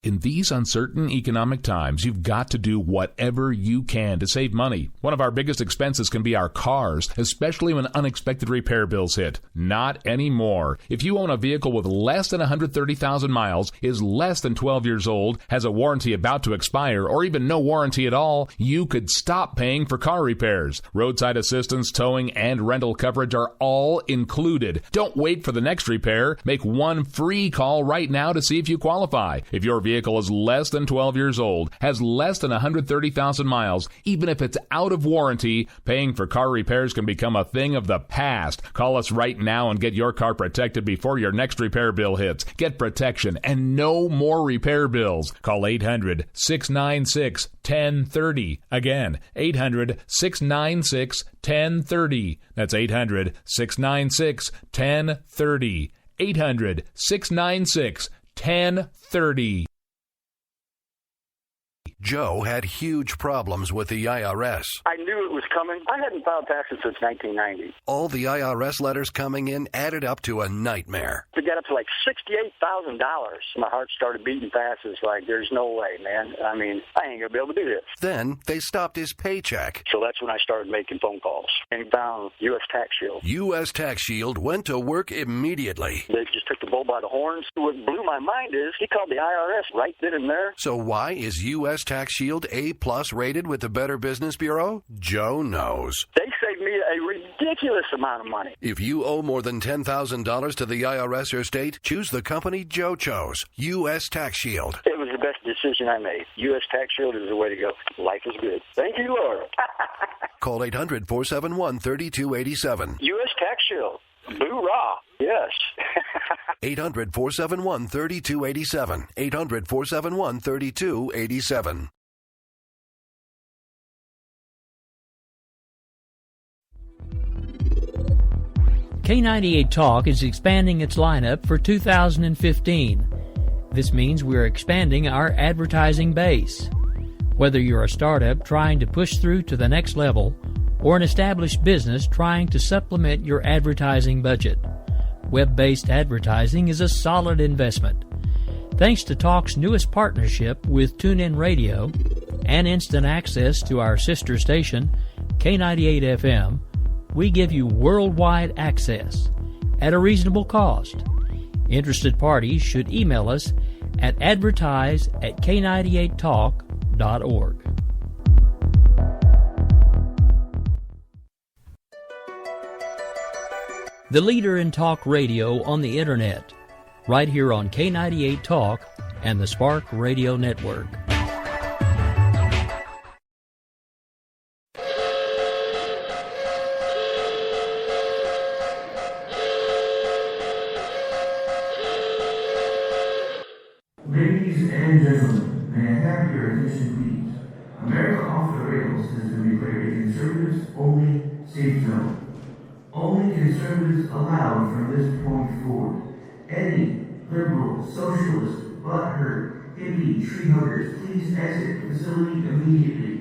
In these uncertain economic times, you've got to do whatever you can to save money. One of our biggest expenses can be our cars, especially when unexpected repair bills hit. Not anymore. If you own a vehicle with less than 130,000 miles, is less than 12 years old, has a warranty about to expire, or even no warranty at all, you could stop paying for car repairs. Roadside assistance, towing, and rental coverage are all included. Don't wait for the next repair. Make one free call right now to see if you qualify. If your vehicle is less than 12 years old, has less than 130,000 miles, even if it's out of warranty, paying for car repairs can become a thing of the past. Call us right now and get your car protected before your next repair bill hits. Get protection and no more repair bills. Call 800-696-1030. Again, 800-696-1030. That's 800-696-1030. 800-696-1030. Joe had huge problems with the IRS. I knew it was coming. I hadn't filed taxes since 1990. All the IRS letters coming in added up to a nightmare. To get up to like $68,000, my heart started beating fast. It's like, there's no way, man. I mean, I ain't going to be able to do this. Then they stopped his paycheck. So that's when I started making phone calls and found U.S. Tax Shield. U.S. Tax Shield went to work immediately. They just took the bull by the horns. What blew my mind is he called the IRS right then and there. So why is U.S. Tax Shield A+ rated with the Better Business Bureau? Joe knows. They saved me a ridiculous amount of money. If you owe more than $10,000 to the IRS or state, choose the company Joe chose, U.S. Tax Shield. It was the best decision I made. U.S. Tax Shield is the way to go. Life is good. Thank you, Lord. Call 800-471-3287. U.S. Tax Shield. Boo-rah. Yes. 800-471-3287. 800-471-3287. K98 Talk is expanding its lineup for 2015. This means we're expanding our advertising base. Whether you're a startup trying to push through to the next level or an established business trying to supplement your advertising budget, web-based advertising is a solid investment. Thanks to Talk's newest partnership with TuneIn Radio and instant access to our sister station, K98 FM, we give you worldwide access at a reasonable cost. Interested parties should email us at advertise@k98talk.org. The leader in talk radio on the Internet, right here on K98 Talk and the Spark Radio Network. Ladies and gentlemen, may I have your attention, please? America Off the Rails has been declared a conservatives-only safe zone. Only conservatives allowed from this point forward. Any liberal, socialist, butthurt, hippie, tree huggers, please exit the facility immediately.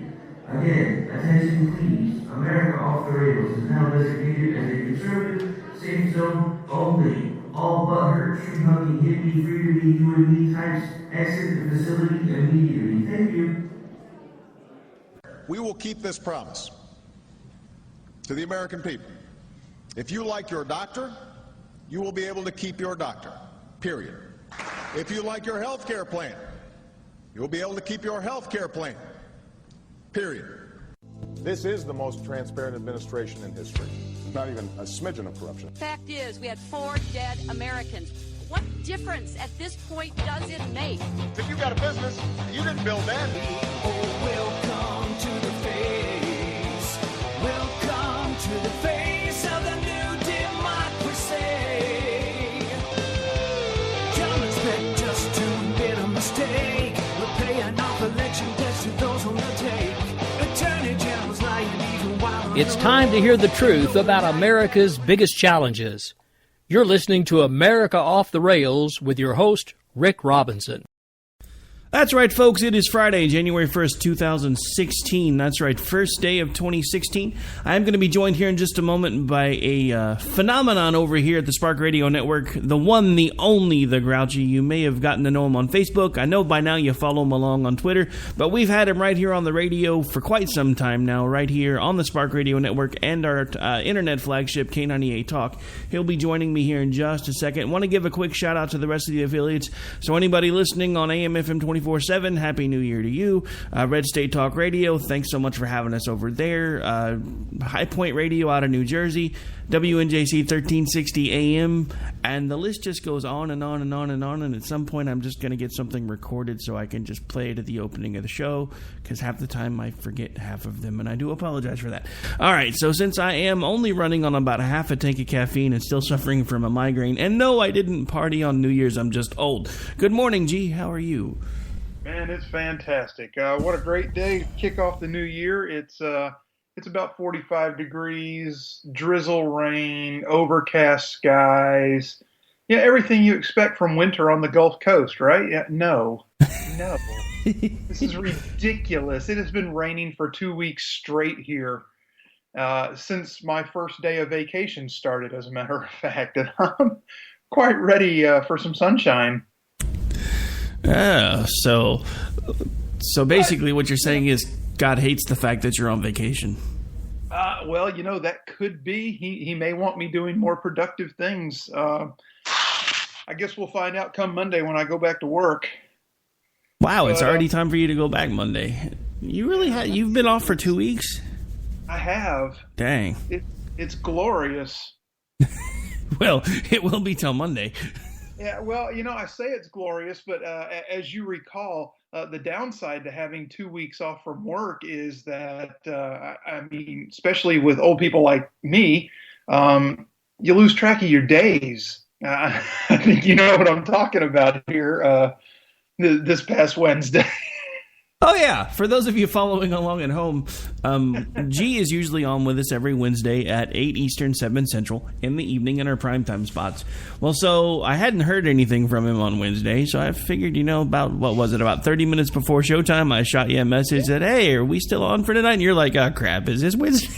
Again, attention please. America Off the Rails is now designated as a conservative safe zone only. All butthurt, tree-hugging, hippie, free-to-be, you and me types exit the facility immediately. Thank you. We will keep this promise to the American people. If you like your doctor, you will be able to keep your doctor, period. If you like your health care plan, you will be able to keep your health care plan, period. This is the most transparent administration in history. Not even a smidgen of corruption. Fact is, we had 4 dead Americans. What difference at this point does it make? If you got a business, you didn't build that. Oh, welcome to the face. Welcome to the face of the new democracy. Don't expect us to admit a mistake. We're paying off election debts to those who will take. Attorney General's lying even while. It's time to hear the truth about America's biggest challenges. You're listening to America Off the Rails with your host, Rick Robinson. That's right, folks. It is Friday, January 1st, 2016. That's right, first day of 2016. I'm going to be joined here in just a moment by a phenomenon over here at the Spark Radio Network, the one, the only, the Grouchy. You may have gotten to know him on Facebook. I know by now you follow him along on Twitter, but we've had him right here on the radio for quite some time now, right here on the Spark Radio Network and our internet flagship, K98 Talk. He'll be joining me here in just a second. I want to give a quick shout-out to the rest of the affiliates. So anybody listening on AM/FM 24/7, Happy New Year to you. Red State Talk Radio, thanks so much for having us over there. High Point Radio out of New Jersey, WNJC 1360 AM, and the list just goes on and on and on and on, and at some point I'm just going to get something recorded so I can just play it at the opening of the show, because half the time I forget half of them, and I do apologize for that. All right, so since I am only running on about a half a tank of caffeine and still suffering from a migraine, and no, I didn't party on New Year's, I'm just old. Good morning, G. How are you? Man, it's fantastic. What a great day to kick off the new year. It's about 45 degrees, drizzle rain, overcast skies. Yeah, everything you expect from winter on the Gulf Coast, right? Yeah, no. This is ridiculous. It has been raining for 2 weeks straight here since my first day of vacation started, as a matter of fact. And I'm quite ready for some sunshine. So basically what you're saying is God hates the fact that you're on vacation. Well, that could be. He may want me doing more productive things. I guess we'll find out come Monday when I go back to work. Wow, it's already time for you to go back Monday. You really you've been off for 2 weeks? I have. Dang. It's glorious. Well, it will be till Monday. Yeah, well, I say it's glorious, but as you recall, the downside to having 2 weeks off from work is that, especially with old people like me, you lose track of your days. I think you know what I'm talking about here this past Wednesday. Oh, yeah. For those of you following along at home, G is usually on with us every Wednesday at 8 Eastern, 7 Central in the evening in our primetime spots. Well, so I hadn't heard anything from him on Wednesday, so I figured, about 30 minutes before showtime, I shot you a message that, hey, are we still on for tonight? And you're like, oh, crap, is this Wednesday?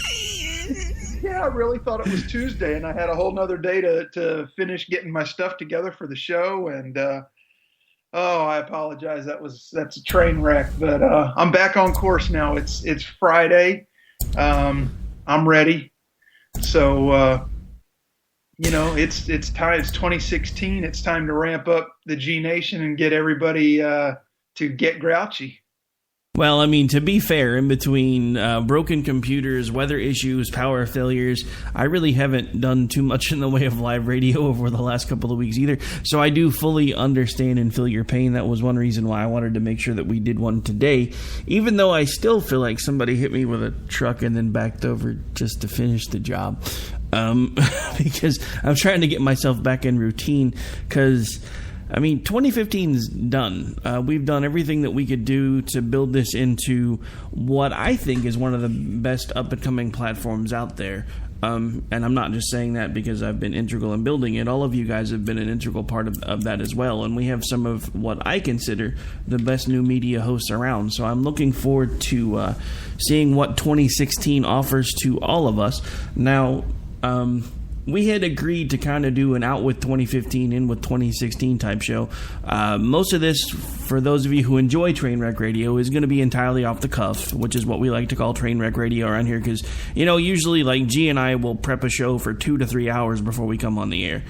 Yeah, I really thought it was Tuesday, and I had a whole nother day to finish getting my stuff together for the show, and I apologize. That's a train wreck, but I'm back on course now. It's Friday. I'm ready. So it's time. It's 2016. It's time to ramp up the GNation and get everybody to get grouchy. Well, to be fair, in between broken computers, weather issues, power failures, I really haven't done too much in the way of live radio over the last couple of weeks either. So I do fully understand and feel your pain. That was one reason why I wanted to make sure that we did one today, even though I still feel like somebody hit me with a truck and then backed over just to finish the job. Because I'm trying to get myself back in routine, because 2015's done. We've done everything that we could do to build this into what I think is one of the best up-and-coming platforms out there. And I'm not just saying that because I've been integral in building it. All of you guys have been an integral part of that as well. And we have some of what I consider the best new media hosts around. So I'm looking forward to seeing what 2016 offers to all of us. Now, we had agreed to kind of do an out with 2015, in with 2016 type show. Most of this, for those of you who enjoy Trainwreck Radio, is going to be entirely off the cuff, which is what we like to call Trainwreck Radio around here, because, usually like G and I will prep a show for 2 to 3 hours before we come on the air.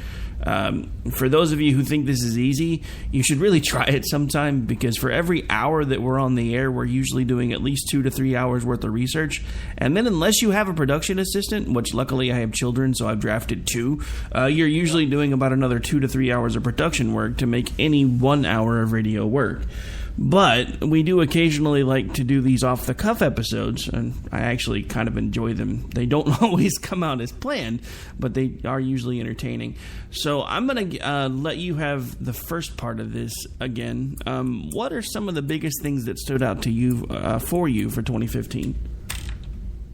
For those of you who think this is easy, you should really try it sometime, because for every hour that we're on the air, we're usually doing at least 2 to 3 hours worth of research. And then unless you have a production assistant, which luckily I have children, so I've drafted 2, you're usually doing about another 2 to 3 hours of production work to make any 1 hour of radio work. But we do occasionally like to do these off-the-cuff episodes, and I actually kind of enjoy them. They don't always come out as planned, but they are usually entertaining. So I'm going to let you have the first part of this again. What are some of the biggest things that stood out to you for 2015?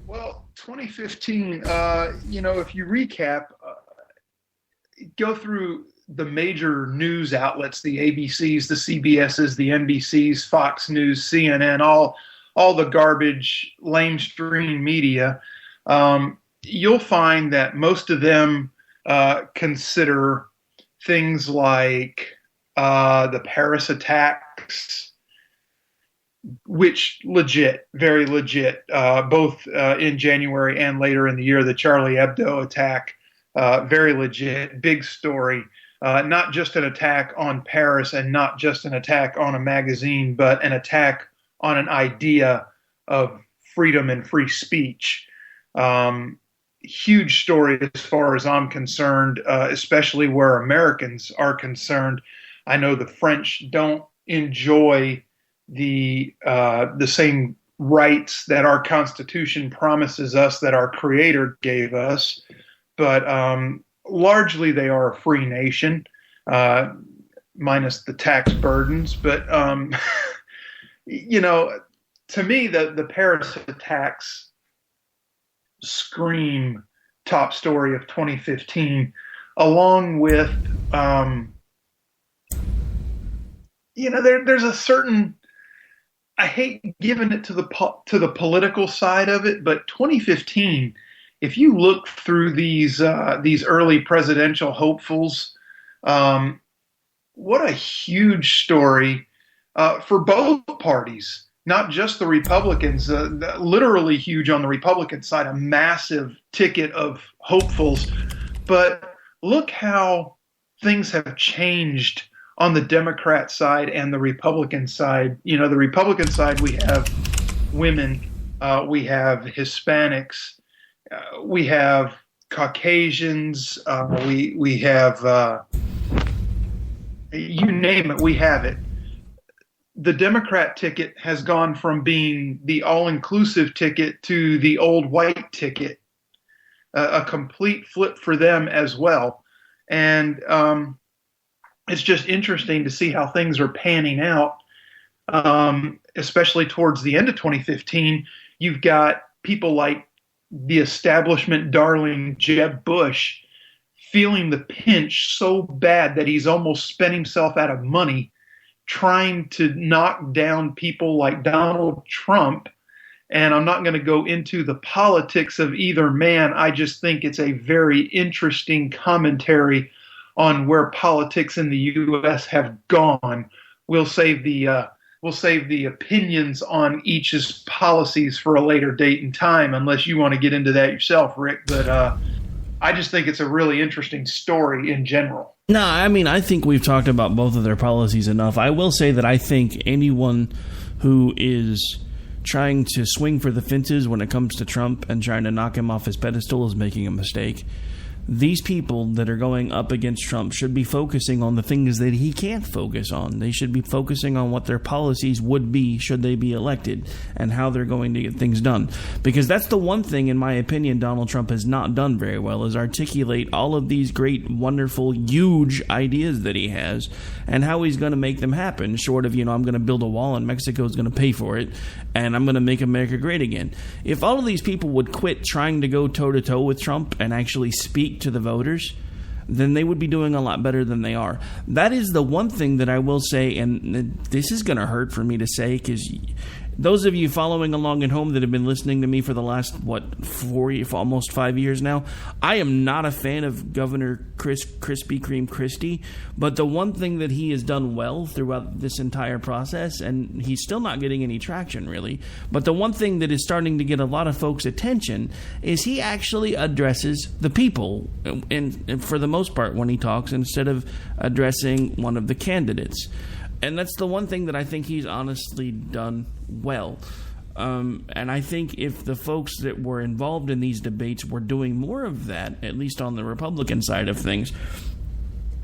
Well, 2015, if you recap, go through the major news outlets, the ABCs, the CBSs, the NBCs, Fox News, CNN, all the garbage, lamestream media, you'll find that most of them consider things like the Paris attacks, which legit, very legit, both in January and later in the year, the Charlie Hebdo attack, very legit, big story. Not just an attack on Paris and not just an attack on a magazine, but an attack on an idea of freedom and free speech. Huge story as far as I'm concerned, especially where Americans are concerned. I know the French don't enjoy the same rights that our Constitution promises us, that our Creator gave us, but largely they are a free nation, minus the tax burdens. But to me, the Paris attacks scream top story of 2015, along with there's a certain, I hate giving it to the political side of it, but 2015, if you look through these early presidential hopefuls, what a huge story for both parties, not just the Republicans, literally huge on the Republican side, a massive ticket of hopefuls. But look how things have changed on the Democrat side and the Republican side. The Republican side, we have women, we have Hispanics, we have Caucasians, we have, you name it, we have it. The Democrat ticket has gone from being the all-inclusive ticket to the old white ticket, a complete flip for them as well. And it's just interesting to see how things are panning out, especially towards the end of 2015. You've got people like the establishment darling Jeb Bush feeling the pinch so bad that he's almost spent himself out of money trying to knock down people like Donald Trump. And I'm not going to go into the politics of either man. I just think it's a very interesting commentary on where politics in the U.S. have gone. We'll save the opinions on each's policies for a later date and time, unless you want to get into that yourself, Rick. But I just think it's a really interesting story in general. No, I mean, I think we've talked about both of their policies enough. I will say that I think anyone who is trying to swing for the fences when it comes to Trump and trying to knock him off his pedestal is making a mistake. These people that are going up against Trump should be focusing on the things that he can't focus on. They should be focusing on what their policies would be should they be elected and how they're going to get things done. Because that's the one thing, in my opinion, Donald Trump has not done very well, is articulate all of these great, wonderful, huge ideas that he has and how he's going to make them happen, short of, I'm going to build a wall and Mexico's going to pay for it and I'm going to make America great again. If all of these people would quit trying to go toe-to-toe with Trump and actually speak to the voters, then they would be doing a lot better than they are. That is the one thing that I will say, and this is going to hurt for me to say, because those of you following along at home that have been listening to me for the last, almost 5 years now, I am not a fan of Governor Krispy Kreme Christie, but the one thing that he has done well throughout this entire process, and he's still not getting any traction really, but the one thing that is starting to get a lot of folks' attention is he actually addresses the people, and for the most part when he talks, instead of addressing one of the candidates. And that's the one thing that I think he's honestly done well. And I think if the folks that were involved in these debates were doing more of that, at least on the Republican side of things,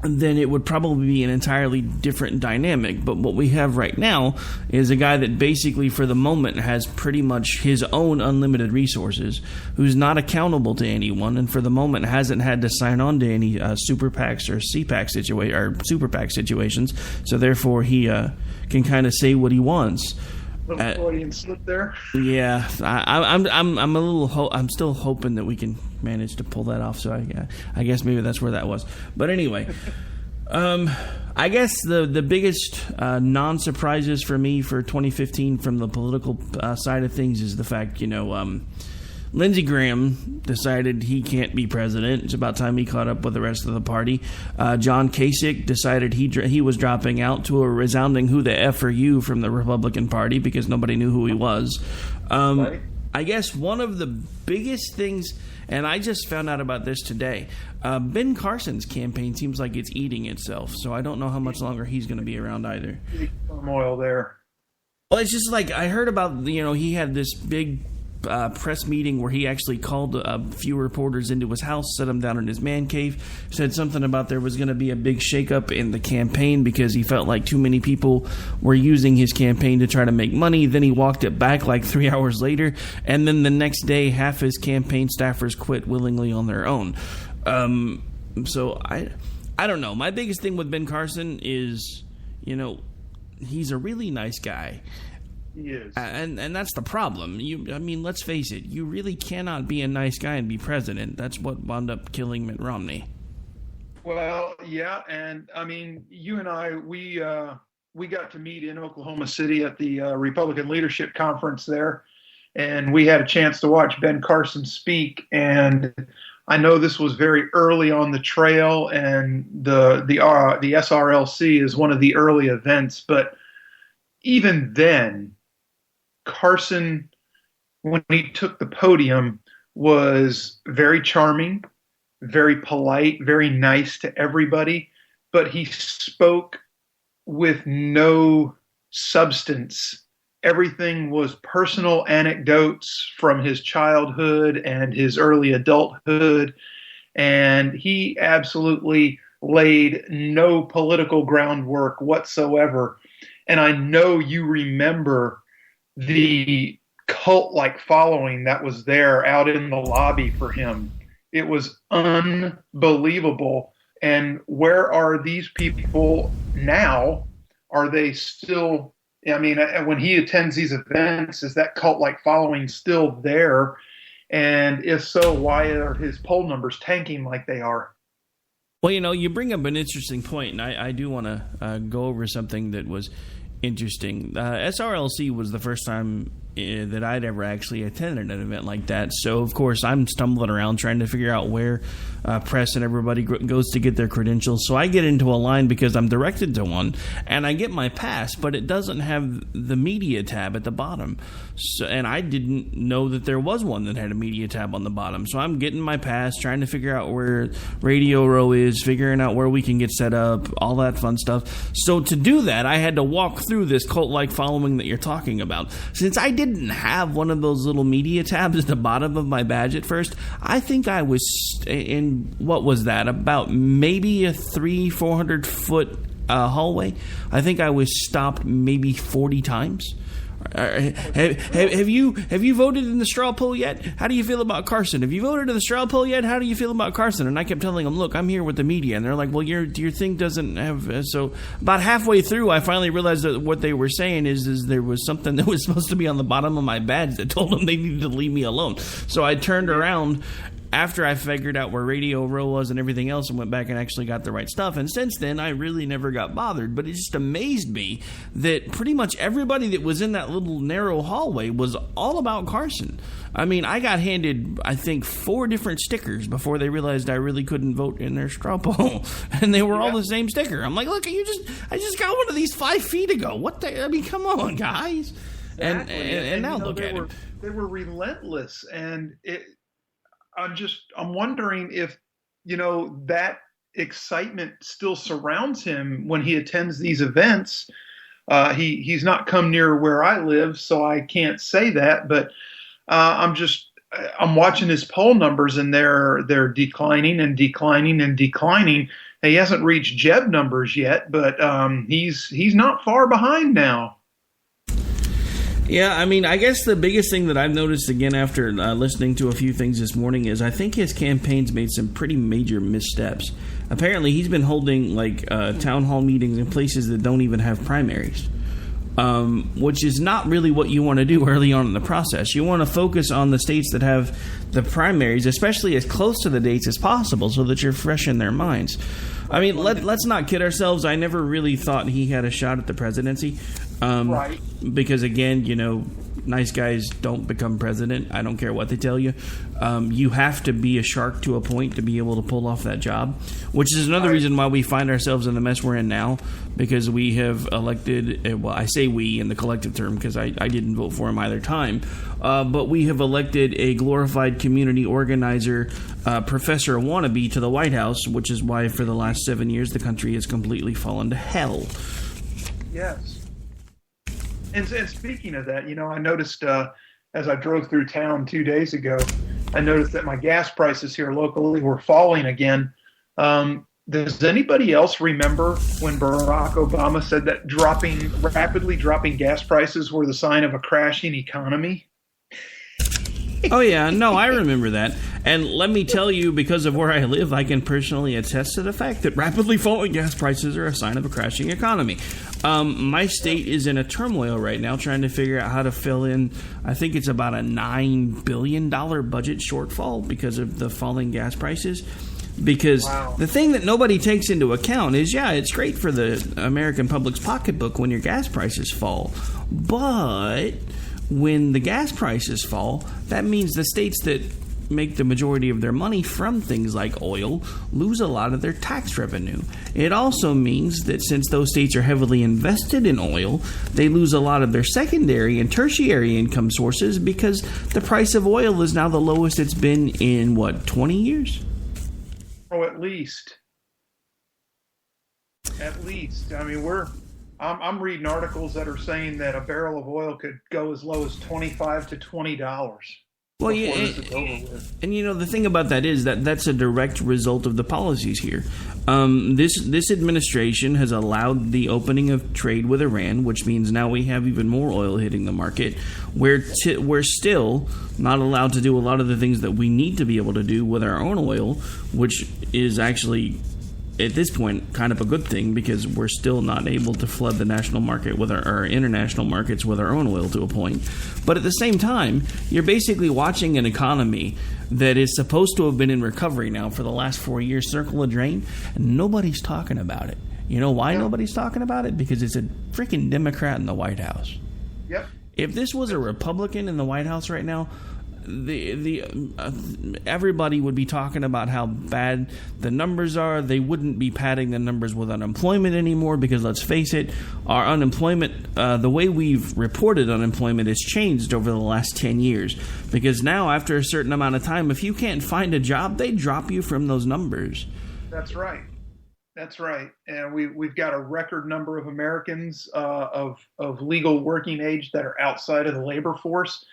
then it would probably be an entirely different dynamic. But what we have right now is a guy that basically for the moment has pretty much his own unlimited resources, who's not accountable to anyone, and for the moment hasn't had to sign on to any super PACs or super PAC situations. So therefore he can kind of say what he wants. Little Freudian slip there. Yeah, I'm a little. I'm still hoping that we can manage to pull that off. So I guess maybe that's where that was. But anyway, I guess the biggest non-surprises for me for 2015 from the political side of things is the fact, Lindsey Graham decided he can't be president. It's about time he caught up with the rest of the party. John Kasich decided he was dropping out, to a resounding "who the F are you" from the Republican Party, because nobody knew who he was. Right. I guess one of the biggest things, and I just found out about this today, Ben Carson's campaign seems like it's eating itself, so I don't know how much longer he's going to be around either. Turmoil there. Well, it's just like I heard about, he had this big press meeting where he actually called a few reporters into his house, set them down in his man cave, said something about there was going to be a big shakeup in the campaign because he felt like too many people were using his campaign to try to make money. Then he walked it back like 3 hours later, and then the next day half his campaign staffers quit willingly on their own. So I don't know. My biggest thing with Ben Carson is, he's a really nice guy. He is. And that's the problem. Let's face it. You really cannot be a nice guy and be president. That's what wound up killing Mitt Romney. Well, yeah, and you and I, we got to meet in Oklahoma City at the Republican Leadership Conference there, and we had a chance to watch Ben Carson speak. And I know this was very early on the trail, and the SRLC is one of the early events, but even then, Carson, when he took the podium, was very charming, very polite, very nice to everybody, but he spoke with no substance. Everything was personal anecdotes from his childhood and his early adulthood, and he absolutely laid no political groundwork whatsoever. And I know you remember the cult-like following that was there out in the lobby for him. It was unbelievable. And where are these people now? Are they still, when he attends these events, is that cult-like following still there? And if so, why are his poll numbers tanking like they are? Well, you bring up an interesting point, and I do want to go over something that was interesting. SRLC was the first time that I'd ever actually attended an event like that. So, of course, I'm stumbling around trying to figure out where press and everybody goes to get their credentials. So I get into a line because I'm directed to one, and I get my pass, but it doesn't have the media tab at the bottom. So, and I didn't know that there was one that had a media tab on the bottom. So I'm getting my pass, trying to figure out where Radio Row is, figuring out where we can get set up, all that fun stuff. So to do that, I had to walk through this cult-like following that you're talking about. Since I didn't have one of those little media tabs at the bottom of my badge at first, I think I was in, what was that, about maybe a 400 foot hallway. I think I was stopped maybe 40 times. Have you voted in the straw poll yet? How do you feel about Carson? Have you voted in the straw poll yet? How do you feel about Carson? And I kept telling them, look, I'm here with the media. And they're like, well, your thing doesn't have... So about halfway through, I finally realized that what they were saying is there was something that was supposed to be on the bottom of my badge that told them they needed to leave me alone. So I turned around after I figured out where Radio Row was and everything else, and went back and actually got the right stuff. And since then, I really never got bothered. But it just amazed me that pretty much everybody that was in that little narrow hallway was all about Carson. I got handed, I think, 4 different stickers before they realized I really couldn't vote in their straw poll. And they were all the same sticker. I'm like, look, I just got one of these 5 feet ago. What the... come on, guys. Exactly. And now look at it. They were relentless. And I'm wondering if, that excitement still surrounds him when he attends these events. He's not come near where I live, so I can't say that, but I'm watching his poll numbers, and they're declining and declining and declining. He hasn't reached Jeb numbers yet, but he's not far behind now. Yeah, I guess the biggest thing that I've noticed again after listening to a few things this morning is I think his campaign's made some pretty major missteps. Apparently, he's been holding town hall meetings in places that don't even have primaries. which is not really what you want to do early on in the process. You want to focus on the states that have the primaries, especially as close to the dates as possible, so that you're fresh in their minds. I mean, let's not kid ourselves. I never really thought he had a shot at the presidency. Right. Because, again, nice guys don't become president. I don't care what they tell you. You have to be a shark to a point to be able to pull off that job, which is another reason why we find ourselves in the mess we're in now, because we have elected, well, I say we in the collective term because I didn't vote for him either time, but we have elected a glorified community organizer, professor wannabe to the White House, which is why for the last 7 years the country has completely fallen to hell. Yes. And speaking of that, I noticed as I drove through town 2 days ago, I noticed that my gas prices here locally were falling again. Does anybody else remember when Barack Obama said that rapidly dropping gas prices were the sign of a crashing economy? Oh, yeah. No, I remember that. And let me tell you, because of where I live, I can personally attest to the fact that rapidly falling gas prices are a sign of a crashing economy. My state is in a turmoil right now trying to figure out how to fill in, I think it's about a $9 billion budget shortfall because of the falling gas prices. Because the thing that nobody takes into account is, yeah, it's great for the American public's pocketbook when your gas prices fall. But when the gas prices fall, that means the states that make the majority of their money from things like oil lose a lot of their tax revenue. It also means that since those states are heavily invested in oil, they lose a lot of their secondary and tertiary income sources because the price of oil is now the lowest it's been in, 20 years? Oh, at least. At least. I mean, I'm reading articles that are saying that a barrel of oil could go as low as $25 to $20. Well, yeah, and the thing about that is that's a direct result of the policies here. This administration has allowed the opening of trade with Iran, which means now we have even more oil hitting the market. We're still not allowed to do a lot of the things that we need to be able to do with our own oil, which is actually, at this point, kind of a good thing because we're still not able to flood the national market with our international markets with our own oil to a point. But at the same time, you're basically watching an economy that is supposed to have been in recovery now for the last 4 years, circle a drain, and nobody's talking about it. You know why nobody's talking about it? Because it's a freaking Democrat in the White House. Yep. If this was a Republican in the White House right now, everybody would be talking about how bad the numbers are. They wouldn't be padding the numbers with unemployment anymore because, let's face it, our unemployment, the way we've reported unemployment has changed over the last 10 years. Because now, after a certain amount of time, if you can't find a job, they drop you from those numbers. That's right. That's right. And we've got a record number of Americans of legal working age that are outside of the labor force.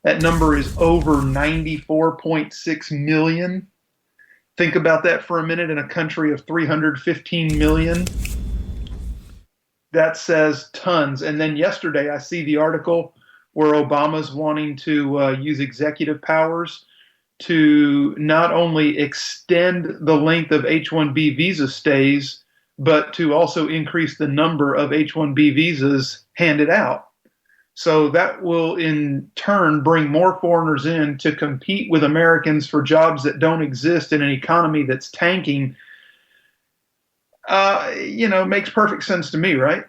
That number is over 94.6 million. Think about that for a minute in a country of 315 million. That says tons. And then yesterday I see the article where Obama's wanting to use executive powers to not only extend the length of H-1B visa stays, but to also increase the number of H-1B visas handed out. So that will in turn bring more foreigners in to compete with Americans for jobs that don't exist in an economy that's tanking. Makes perfect sense to me, right?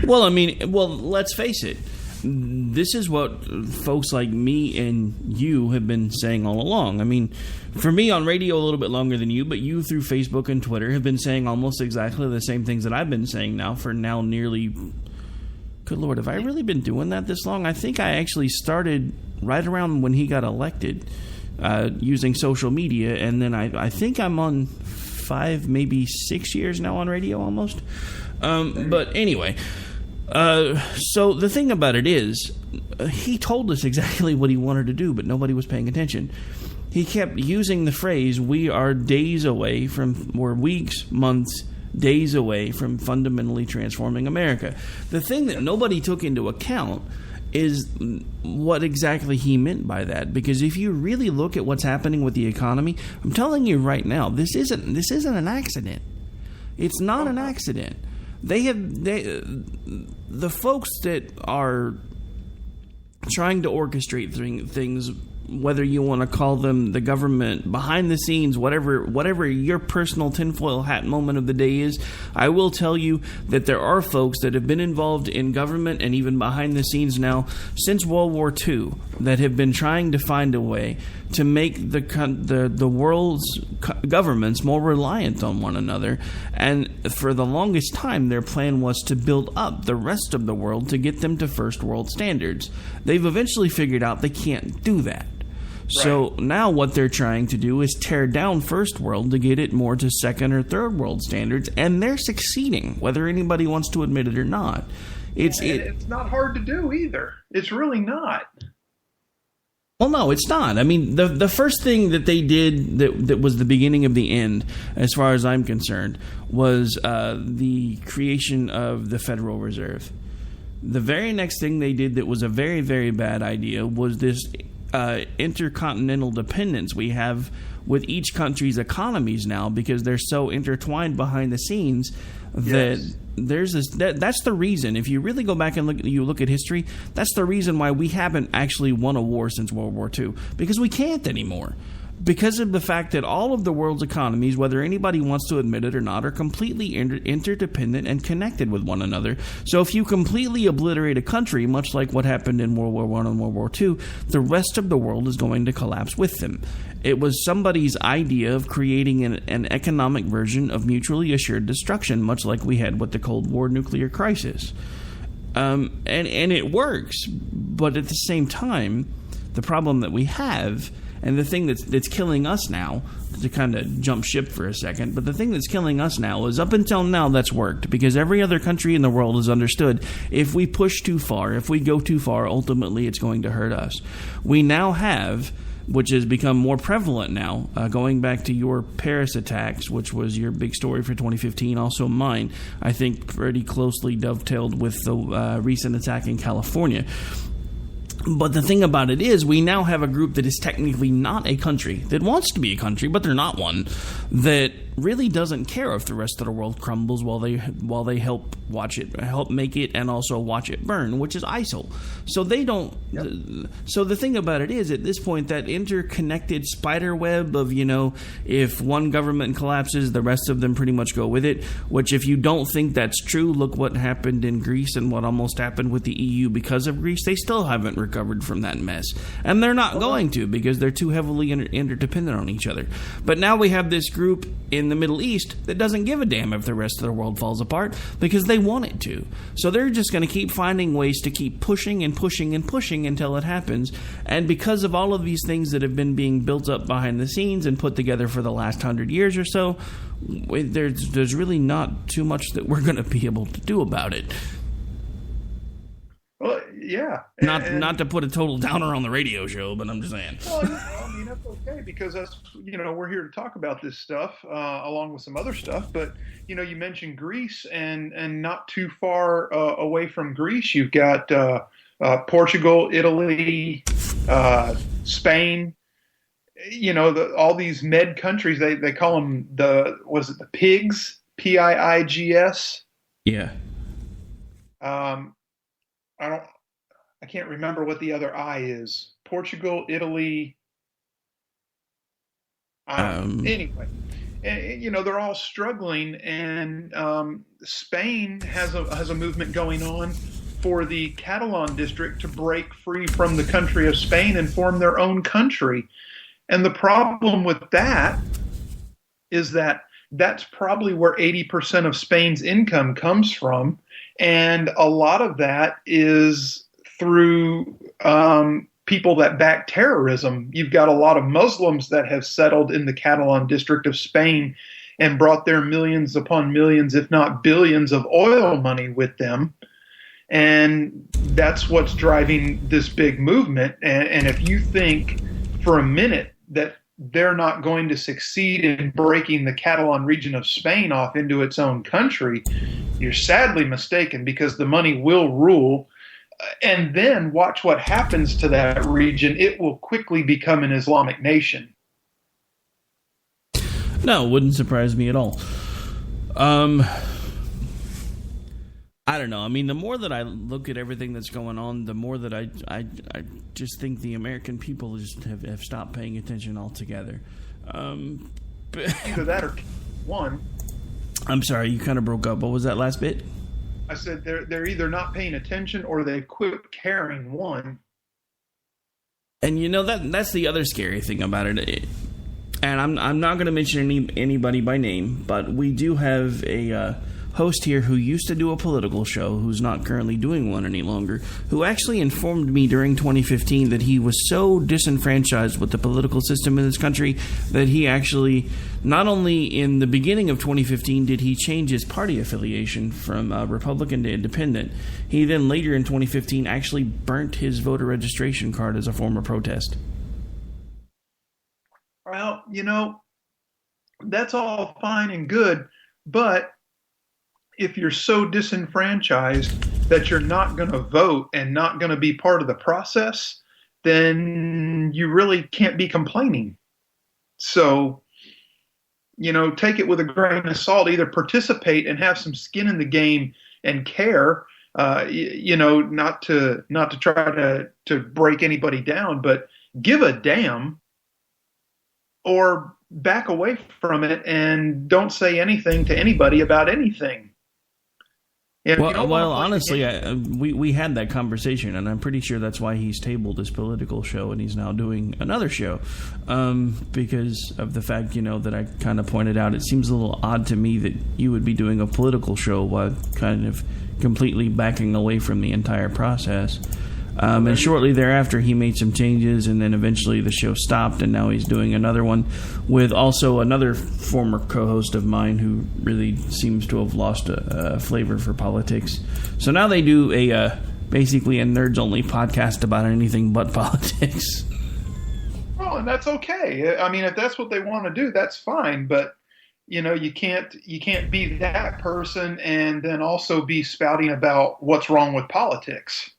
Well, let's face it. This is what folks like me and you have been saying all along. I mean, for me on radio a little bit longer than you, but you through Facebook and Twitter have been saying almost exactly the same things that I've been saying now for nearly... Good Lord, have I really been doing that this long? I think I actually started right around when he got elected using social media, and then I think I'm on 5, maybe 6 years now on radio almost. But anyway, so the thing about it is, he told us exactly what he wanted to do, but nobody was paying attention. He kept using the phrase, we are days away from, or weeks, months, days away from fundamentally transforming America. The thing that nobody took into account is what exactly he meant by that. Because if you really look at what's happening with the economy, I'm telling you right now, this isn't an accident. It's not an accident. the folks that are trying to orchestrate things, whether you want to call them the government, behind the scenes, whatever your personal tinfoil hat moment of the day is, I will tell you that there are folks that have been involved in government and even behind the scenes now since World War II that have been trying to find a way to make the world's governments more reliant on one another. And for the longest time, their plan was to build up the rest of the world to get them to first world standards. They've eventually figured out they can't do that. So now what they're trying to do is tear down first world to get it more to second or third world standards, and they're succeeding, whether anybody wants to admit it or not. It's not hard to do either. It's really not. Well, no, it's not. I mean, the first thing that they did that was the beginning of the end, as far as I'm concerned, was the creation of the Federal Reserve. The very next thing they did that was a very, very bad idea was this intercontinental dependence we have with each country's economies now, because they're so intertwined behind the scenes that there's this. That's the reason. If you really go back and look at history, that's the reason why we haven't actually won a war since World War II, because we can't anymore. Because of the fact that all of the world's economies, whether anybody wants to admit it or not, are completely interdependent and connected with one another. So if you completely obliterate a country, much like what happened in World War I and World War II, the rest of the world is going to collapse with them. It was somebody's idea of creating an economic version of mutually assured destruction, much like we had with the Cold War nuclear crisis. And it works, but at the same time, the problem that we have, and the thing that's killing us now, to kind of jump ship for a second, but the thing that's killing us now is up until now that's worked, because every other country in the world has understood if we push too far, if we go too far, ultimately it's going to hurt us. We now have, which has become more prevalent now, going back to your Paris attacks, which was your big story for 2015, also mine, I think pretty closely dovetailed with the recent attack in California. But the thing about it is, we now have a group that is technically not a country, that wants to be a country, but they're not one, that really doesn't care if the rest of the world crumbles while they help make it, and also watch it burn, which is ISIL. So they don't. Yep. So the thing about it is, at this point, that interconnected spider web of, if one government collapses, the rest of them pretty much go with it. Which, if you don't think that's true, look what happened in Greece and what almost happened with the EU because of Greece. They still haven't recovered from that mess, and they're not going to, because they're too heavily interdependent on each other. But now we have this group in the Middle East that doesn't give a damn if the rest of the world falls apart, because they want it to. So they're just going to keep finding ways to keep pushing and pushing and pushing until it happens. And because of all of these things that have been being built up behind the scenes and put together for the last 100 years or so, there's really not too much that we're going to be able to do about it. Well, yeah. Not to put a total downer on the radio show, but I'm just saying. Well, I mean, that's okay, because that's, we're here to talk about this stuff along with some other stuff. But, you mentioned Greece, and not too far away from Greece, you've got Portugal, Italy, Spain. All these Med countries, they call them the PIGS, PIIGS? Yeah. I can't remember what the other I is. Portugal, Italy. Anyway, and, they're all struggling, and Spain has a movement going on for the Catalan district to break free from the country of Spain and form their own country. And the problem with that is that's probably where 80% of Spain's income comes from. And a lot of that is through people that back terrorism. You've got a lot of Muslims that have settled in the Catalan district of Spain and brought their millions upon millions, if not billions, of oil money with them. And that's what's driving this big movement. And if you think for a minute that they're not going to succeed in breaking the Catalan region of Spain off into its own country, you're sadly mistaken, because the money will rule. And then watch what happens to that region. It will quickly become an Islamic nation. No, it wouldn't surprise me at all. I don't know. I mean, the more that I look at everything that's going on, the more that I just think the American people just have stopped paying attention altogether. Either that or one. I'm sorry, you kind of broke up. What was that last bit? I said they're either not paying attention or they quit caring. One. And that's the other scary thing about it. And I'm not going to mention anybody by name, but we do have a host here who used to do a political show, who's not currently doing one any longer, who actually informed me during 2015 that he was so disenfranchised with the political system in this country that he actually, not only in the beginning of 2015 did he change his party affiliation from Republican to Independent, he then later in 2015 actually burnt his voter registration card as a form of protest. Well, that's all fine and good, but if you're so disenfranchised that you're not going to vote and not going to be part of the process, then you really can't be complaining. So, take it with a grain of salt. Either participate and have some skin in the game and care, not to try to break anybody down, but give a damn, or back away from it and don't say anything to anybody about anything. Well, honestly, we had that conversation, and I'm pretty sure that's why he's tabled his political show, and he's now doing another show, because of the fact, that I kind of pointed out. It seems a little odd to me that you would be doing a political show while kind of completely backing away from the entire process. And shortly thereafter, he made some changes, and then eventually the show stopped, and now he's doing another one with also another former co-host of mine who really seems to have lost a flavor for politics. So now they do basically a nerds-only podcast about anything but politics. Well, and that's okay. I mean, if that's what they want to do, that's fine. But you can't be that person and then also be spouting about what's wrong with politics.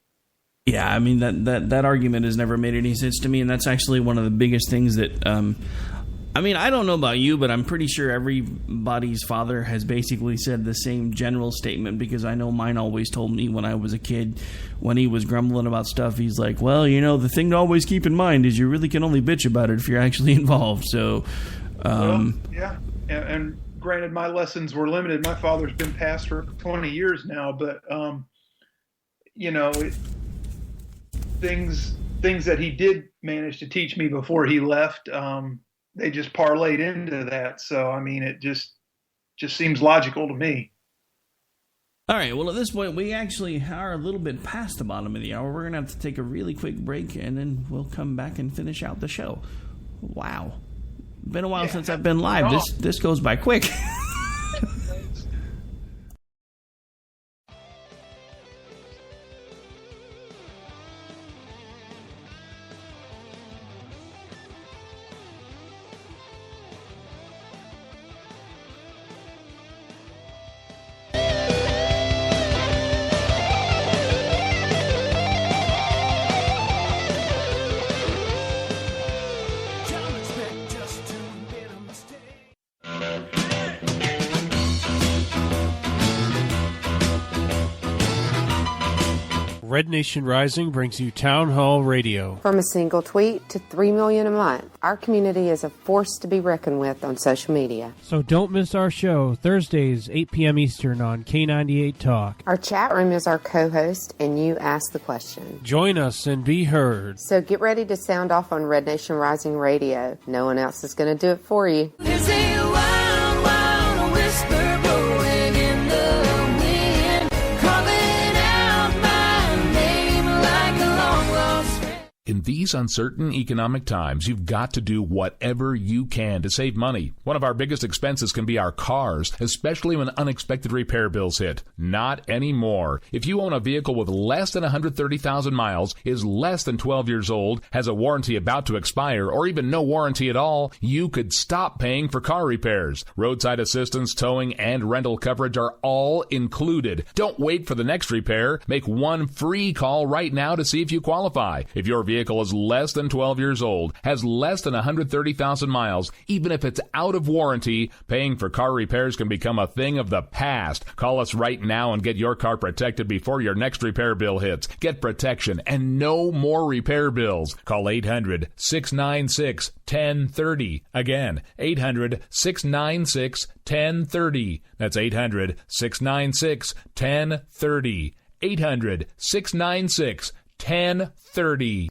Yeah, I mean, that argument has never made any sense to me, and that's actually one of the biggest things that, I mean, I don't know about you, but I'm pretty sure everybody's father has basically said the same general statement, because I know mine always told me when I was a kid, when he was grumbling about stuff, he's like, well, the thing to always keep in mind is you really can only bitch about it if you're actually involved, so... yeah, and granted, my lessons were limited. My father's been passed for 20 years now, but, things that he did manage to teach me before he left, they just parlayed into that. So, I mean, it just seems logical to me. All right, well, at this point, we actually are a little bit past the bottom of the hour. We're going to have to take a really quick break, and then we'll come back and finish out the show. Wow. Been a while since I've been live. This goes by quick. Red Nation Rising brings you Town Hall Radio. From a single tweet to 3 million a month, our community is a force to be reckoned with on social media. So don't miss our show, Thursdays, 8 p.m. Eastern on K98 Talk. Our chat room is our co-host, and you ask the question. Join us and be heard. So get ready to sound off on Red Nation Rising Radio. No one else is going to do it for you. There's a wild, wild whisper blowing in the wind, calling out my name like a long lost friend. In these uncertain economic times, you've got to do whatever you can to save money. One of our biggest expenses can be our cars, especially when unexpected repair bills hit. Not anymore. If you own a vehicle with less than 130,000 miles, is less than 12 years old, has a warranty about to expire, or even no warranty at all, you could stop paying for car repairs. Roadside assistance, towing, and rental coverage are all included. Don't wait for the next repair. Make one free call right now to see if you qualify. If your vehicle is less than 12 years old, has less than 130,000 miles, even if it's out of warranty, paying for car repairs can become a thing of the past. Call us right now and get your car protected before your next repair bill hits. Get protection and no more repair bills. Call 800-696-1030. Again, 800-696-1030. That's 800-696-1030. 800-696-1030.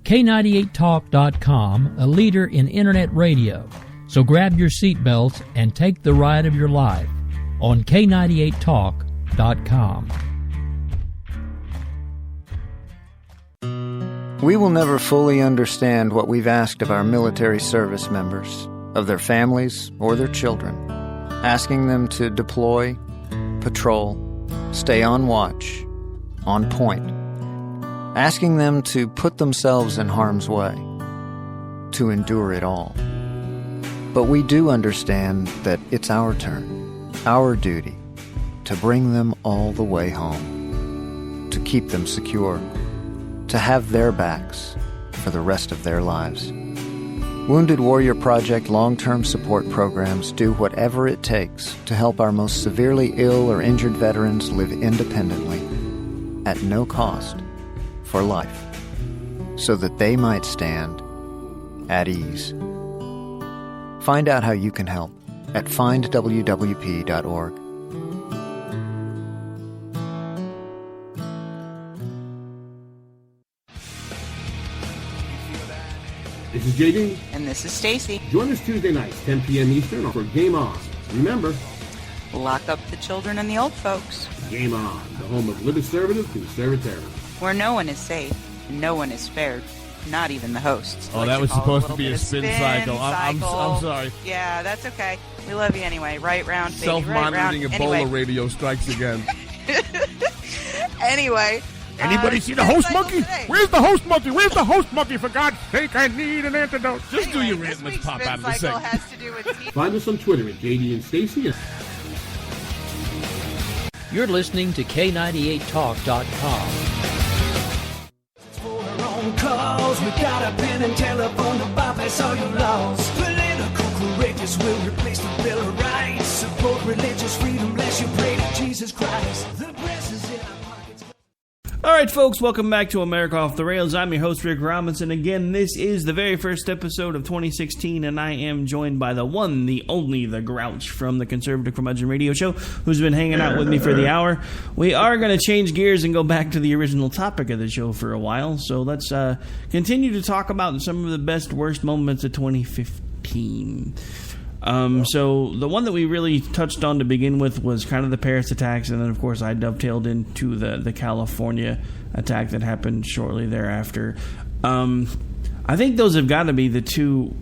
K98Talk.com, a leader in Internet radio. So grab your seatbelts and take the ride of your life on K98Talk.com. We will never fully understand what we've asked of our military service members, of their families or their children, asking them to deploy, patrol, stay on watch, on point, asking them to put themselves in harm's way, to endure it all. But we do understand that it's our turn, our duty, to bring them all the way home, to keep them secure, to have their backs for the rest of their lives. Wounded Warrior Project long-term support programs do whatever it takes to help our most severely ill or injured veterans live independently, at no cost, for life, so that they might stand at ease. Find out how you can help at findwwp.org. This is JD. And this is Stacy. Join us Tuesday nights, 10 p.m. Eastern, for Game On. Remember, lock up the children and the old folks. Game On, the home of libertarianism, conservatism. Where no one is safe, no one is spared, not even the hosts. Oh, that was supposed to be a spin cycle. I'm sorry. Yeah, that's okay. We love you anyway. Right round, baby. Self-monitoring right Ebola radio strikes again. Anyway. Anybody see the host monkey? Where's the host monkey? Where's the host monkey? For God's sake, I need an antidote. Just do your rant. Let's pop out of the segment. Find us on Twitter at JD and Stacy. You're listening to K98Talk.com. Calls. We got a pen and telephone to bypass all your laws. Political correctness will replace the Bill of Rights. Support religious freedom, lest you pray to Jesus Christ. The press is in our pockets. All right, folks, welcome back to America Off the Rails. I'm your host, Rick Robinson. Again, this is the very first episode of 2016, and I am joined by the one, the only, the Grouch from the Conservative Curmudgeon Radio Show, who's been hanging out with me for the hour. We are going to change gears and go back to the original topic of the show for a while, so let's continue to talk about some of the best, worst moments of 2015. So the one that we really touched on to begin with was kind of the Paris attacks, and then of course I dovetailed into the California attack that happened shortly thereafter. I think those have got to be the two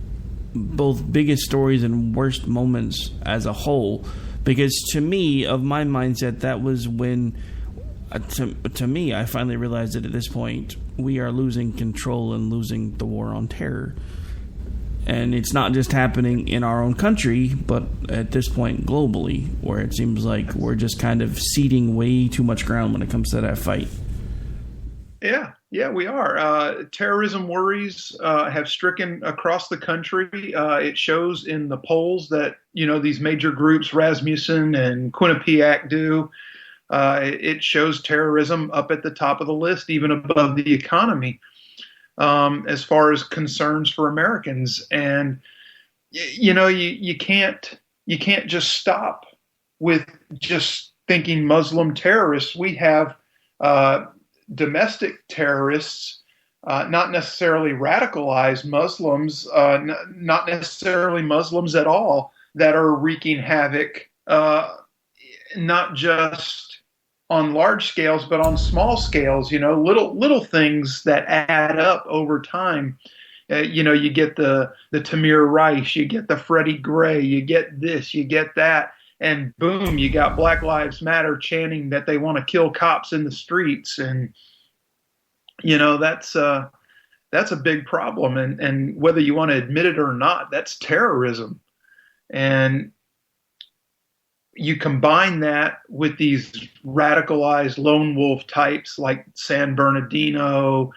both biggest stories and worst moments as a whole, because to me, of my mindset, that was when to me I finally realized that at this point we are losing control and losing the war on terror. And it's not just happening in our own country, but at this point globally, where it seems like we're just kind of ceding way too much ground when it comes to that fight. Yeah, we are. Terrorism worries have stricken across the country. It shows in the polls that, these major groups, Rasmussen and Quinnipiac do. It shows terrorism up at the top of the list, even above the economy. As far as concerns for Americans. And, you can't just stop with just thinking Muslim terrorists. We have domestic terrorists, not necessarily radicalized Muslims, not necessarily Muslims at all, that are wreaking havoc, not just on large scales, but on small scales, little things that add up over time. You get the Tamir Rice, you get the Freddie Gray, you get this, you get that, and boom, you got Black Lives Matter chanting that they want to kill cops in the streets. And, that's a big problem. And whether you want to admit it or not, that's terrorism. And you combine that with these radicalized lone wolf types like San Bernardino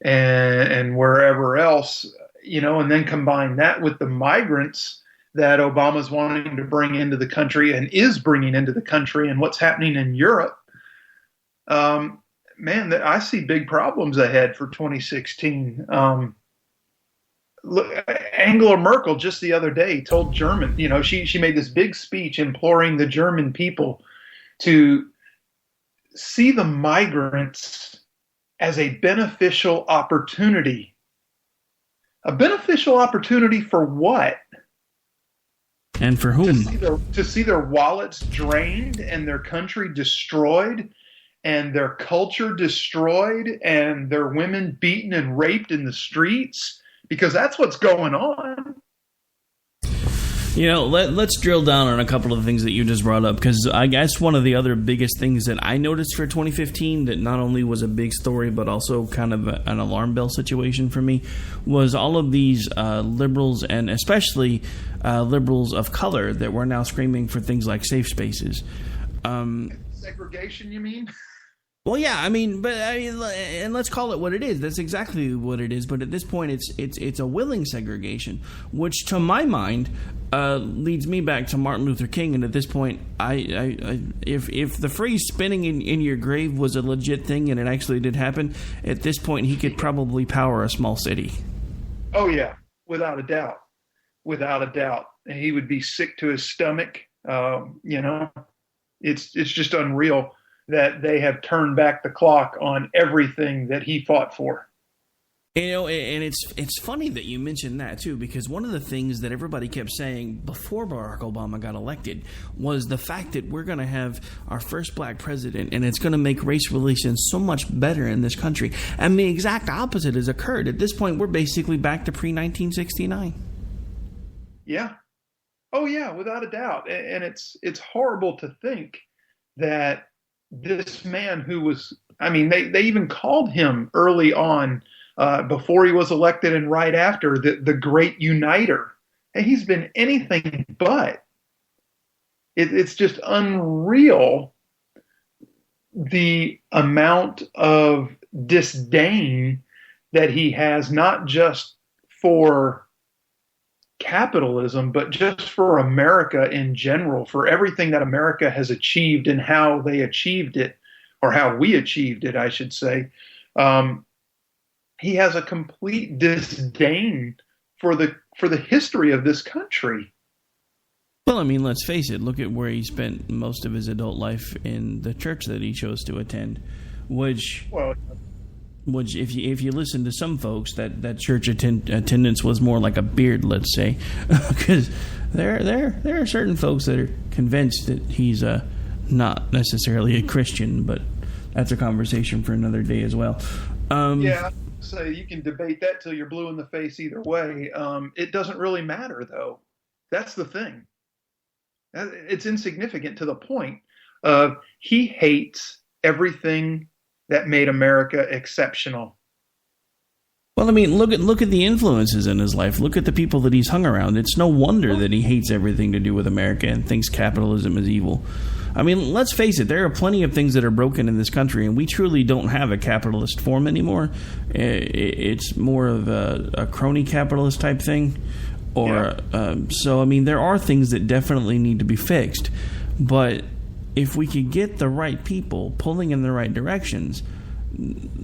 and wherever else, and then combine that with the migrants that Obama's wanting to bring into the country and is bringing into the country, and what's happening in Europe. Man, I see big problems ahead for 2016. Look, Angela Merkel just the other day told German, she made this big speech imploring the German people to see the migrants as a beneficial opportunity. A beneficial opportunity for what? And for whom? To see their wallets drained and their country destroyed and their culture destroyed and their women beaten and raped in the streets, because that's what's going on. Let's drill down on a couple of the things that you just brought up, because I guess one of the other biggest things that I noticed for 2015 that not only was a big story but also kind of an alarm bell situation for me was all of these liberals, and especially liberals of color, that were now screaming for things like safe spaces. Segregation, you mean? Well, yeah, and let's call it what it is. That's exactly what it is. But at this point, it's a willing segregation, which, to my mind, leads me back to Martin Luther King. And at this point, if the phrase "spinning in your grave" was a legit thing and it actually did happen, at this point, he could probably power a small city. Oh yeah, without a doubt, and he would be sick to his stomach. It's just unreal that they have turned back the clock on everything that he fought for. And it's funny that you mentioned that, too, because one of the things that everybody kept saying before Barack Obama got elected was the fact that we're going to have our first black president, and it's going to make race relations so much better in this country. And the exact opposite has occurred. At this point, we're basically back to pre-1969. Yeah. Oh, yeah, without a doubt. And it's horrible to think that this man who was, they even called him early on, before he was elected and right after, the great uniter. And he's been anything but. It's just unreal the amount of disdain that he has, not just for capitalism, but just for America in general, for everything that America has achieved and how they achieved it, or how we achieved it, I should say. He has a complete disdain for the history of this country. Well, let's face it. Look at where he spent most of his adult life in the church that he chose to attend, which if you listen to some folks, that church attendance was more like a beard, let's say, because there are certain folks that are convinced that he's not necessarily a Christian, but that's a conversation for another day as well. So you can debate that till you're blue in the face either way. It doesn't really matter, though. That's the thing. It's insignificant to the point of he hates everything that made America exceptional. Well, look at the influences in his life. Look at the people that he's hung around. It's no wonder that he hates everything to do with America and thinks capitalism is evil. Let's face it, there are plenty of things that are broken in this country, and we truly don't have a capitalist form anymore. It's more of a crony capitalist type thing. So, there are things that definitely need to be fixed. But if we could get the right people pulling in the right directions,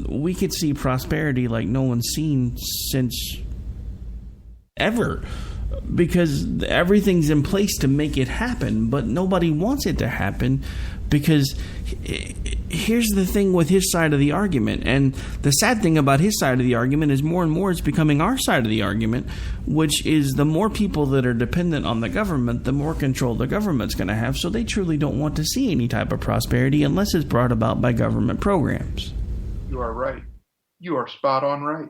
we could see prosperity like no one's seen since ever. Because everything's in place to make it happen, but nobody wants it to happen, because here's the thing with his side of the argument. And the sad thing about his side of the argument is more and more it's becoming our side of the argument, which is the more people that are dependent on the government, the more control the government's going to have. So they truly don't want to see any type of prosperity unless it's brought about by government programs. You are right. You are spot on right.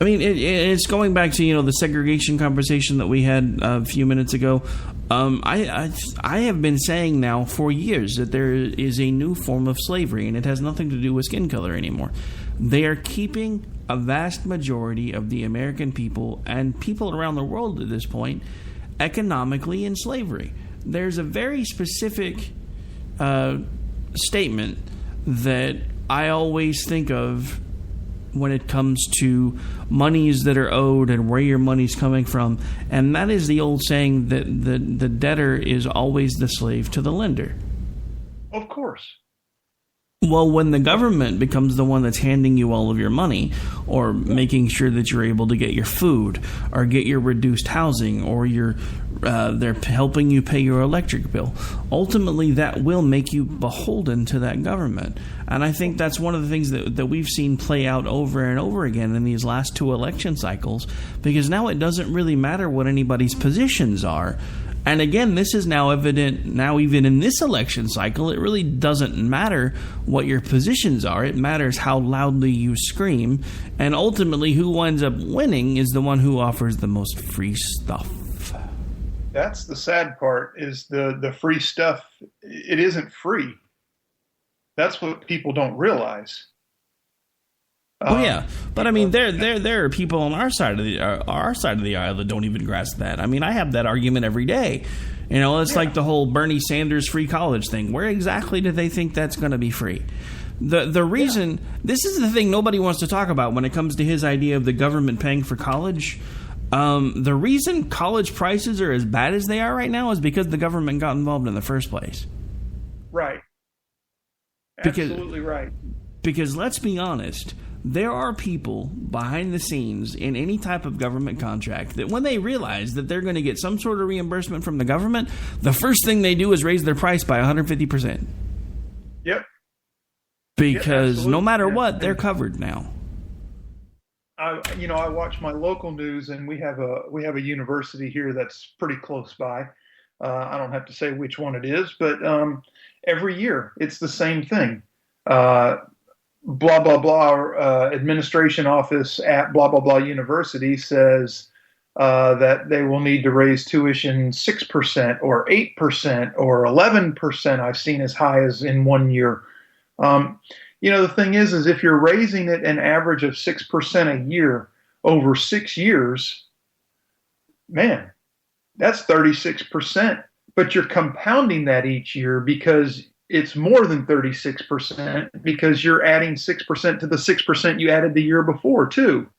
It's going back to, the segregation conversation that we had a few minutes ago. I have been saying now for years that there is a new form of slavery, and it has nothing to do with skin color anymore. They are keeping a vast majority of the American people and people around the world at this point economically in slavery. There's a very specific statement that I always think of when it comes to monies that are owed and where your money's coming from. And that is the old saying that the debtor is always the slave to the lender. Of course. Well, when the government becomes the one that's handing you all of your money, or making sure that you're able to get your food, or get your reduced housing, or they're helping you pay your electric bill, ultimately that will make you beholden to that government. And I think that's one of the things that we've seen play out over and over again in these last 2 election cycles, because now it doesn't really matter what anybody's positions are. And again, this is now evident now even in this election cycle. It really doesn't matter what your positions are. It matters how loudly you scream. And ultimately, who winds up winning is the one who offers the most free stuff. That's the sad part, is the free stuff. It isn't free. That's what people don't realize. Oh yeah, but I mean, there are people on our side of the aisle that don't even grasp that. I mean, I have that argument every day. You know, it's like the whole Bernie Sanders free college thing. Where exactly do they think that's going to be free? The reason this is the thing nobody wants to talk about when it comes to his idea of the government paying for college. The reason college prices are as bad as they are right now is because the government got involved in the first place. Right. Absolutely right. Because let's be honest. There are people behind the scenes in any type of government contract that when they realize that they're going to get some sort of reimbursement from the government, the first thing they do is raise their price by 150%. Yep. Because no matter what, they're covered now. I watch my local news, and we have a university here that's pretty close by. I don't have to say which one it is, but every year it's the same thing. Blah, blah, blah, administration office at blah, blah, blah university says that they will need to raise tuition 6% or 8% or 11%. I've seen as high as in 1 year. The thing is if you're raising it an average of 6% a year over 6 years, man, that's 36%. But you're compounding that each year because it's more than 36% because you're adding 6% to the 6% you added the year before too.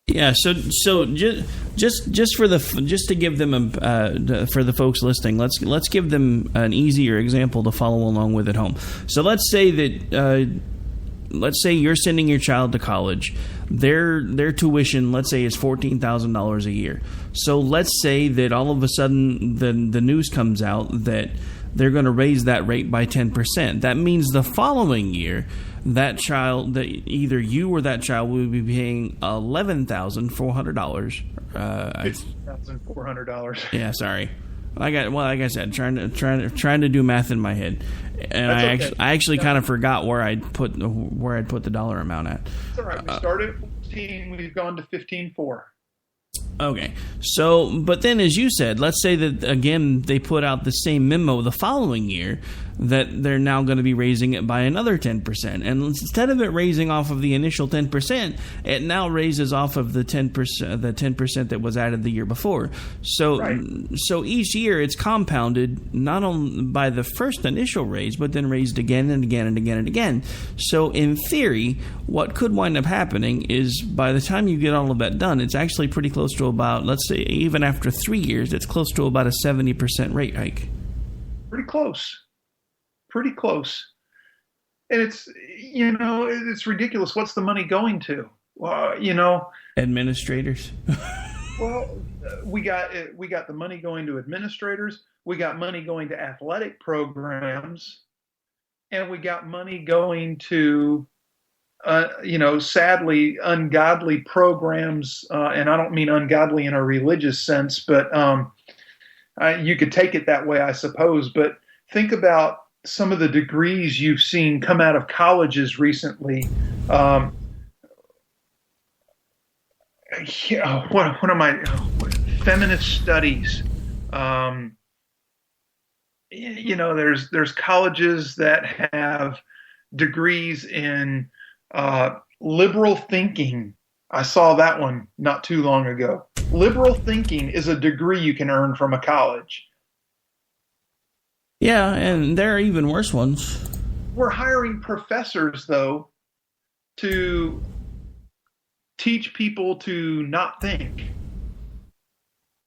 Yeah, so just to give them for the folks listening, let's give them an easier example to follow along with at home. So let's say you're sending your child to college. Their tuition, let's say, is $14,000 a year. So let's say that all of a sudden the news comes out that they're going to raise that rate by 10%. That means the following year, that child, that either you or that child will be paying $11,400. $15,400. Yeah, sorry. Like I said, trying to do math in my head, and I actually kind of forgot where I'd put the dollar amount at. It's all right. We started at 14. We've gone to 15.4. Okay, so, but then as you said, let's say that, again, they put out the same memo the following year that they're now going to be raising it by another 10%. And instead of it raising off of the initial 10%, it now raises off of the 10% that was added the year before. So each year it's compounded not only by the first initial raise, but then raised again and again and again and again. So in theory, what could wind up happening is by the time you get all of that done, it's actually pretty close to about, let's say, even after 3 years, it's close to about a 70% rate hike. Pretty close. And it's ridiculous. What's the money going to? Administrators. Well, we got the money going to administrators. We got money going to athletic programs, and we got money going to, sadly, ungodly programs. And I don't mean ungodly in a religious sense, but you could take it that way, I suppose. But think about some of the degrees you've seen come out of colleges recently. What am I? Feminist studies. There's colleges that have degrees in liberal thinking. I saw that one not too long ago. Liberal thinking is a degree you can earn from a college. Yeah, and there are even worse ones. We're hiring professors, though, to teach people to not think.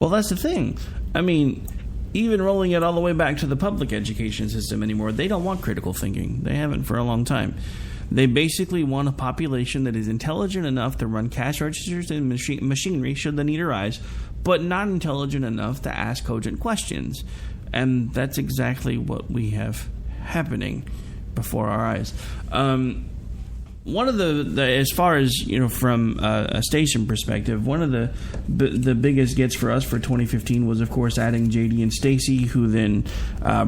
Well, that's the thing. I mean, even rolling it all the way back to the public education system anymore, they don't want critical thinking. They haven't for a long time. They basically want a population that is intelligent enough to run cash registers and machinery should the need arise, but not intelligent enough to ask cogent questions. And that's exactly what we have happening before our eyes. One of the as far as, you know, from a station perspective, one of the biggest gets for us for 2015 was, of course, adding JD and Stacy, who then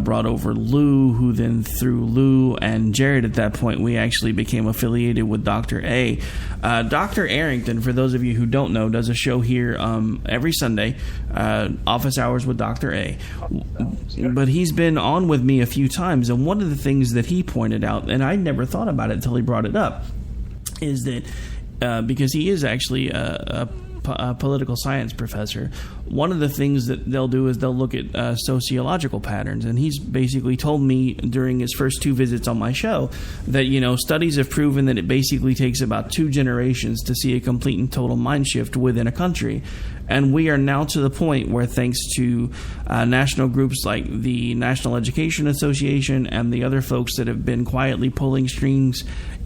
brought over Lou, who then through Lou and Jared at that point, we actually became affiliated with Dr. A. Dr. Arrington, for those of you who don't know, does a show here every Sunday, Office Hours with Dr. A. But he's been on with me a few times, and one of the things that he pointed out, and I never thought about it until he brought it up, is that because he is actually a political science professor, one of the things that they'll do is they'll look at sociological patterns. And he's basically told me during his first 2 visits on my show that, you know, studies have proven that it basically takes about 2 generations to see a complete and total mind shift within a country. And we are now to the point where, thanks to national groups like the National Education Association and the other folks that have been quietly pulling strings